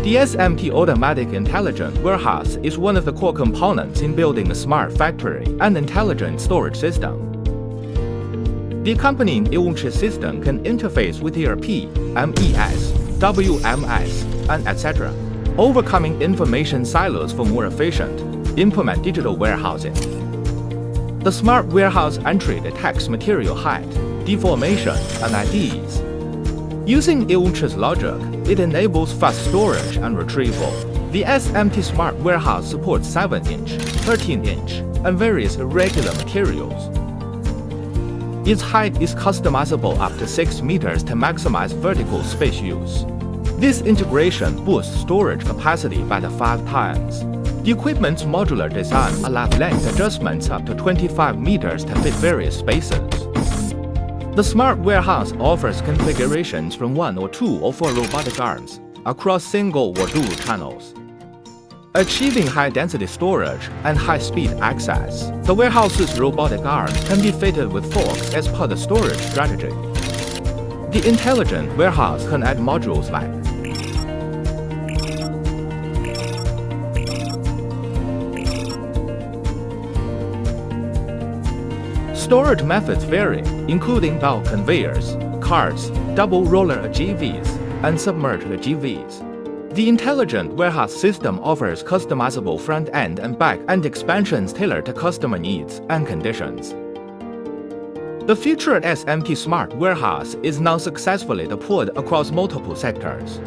The SMT Automatic Intelligent Warehouse is one of the core components in building a smart factory and intelligent storage system. The accompanying Intralogistics system can interface with ERP, MES, WMS, and etc., overcoming information silos for more efficient, implement digital warehousing. The smart warehouse entry detects material height, deformation, and IDs. Using Intralogistics logic, it enables fast storage and retrieval. The SMT Smart Warehouse supports 7-inch, 13-inch, and various irregular materials. Its height is customizable up to 6 meters to maximize vertical space use. This integration boosts storage capacity by 5 times. The equipment's modular design allows length adjustments up to 25 meters to fit various spaces. The Smart Warehouse offers configurations from 1 or 2 or 4 robotic arms across single or dual channels. Achieving high-density storage and high-speed access, the warehouse's robotic arm can be fitted with forks as per the storage strategy. The intelligent warehouse can add modules like storage methods vary, including belt conveyors, carts, double roller GVs, and submerged GVs. The intelligent warehouse system offers customizable front-end and back-end expansions tailored to customer needs and conditions. The FutureATT SMT Smart Warehouse is now successfully deployed across multiple sectors.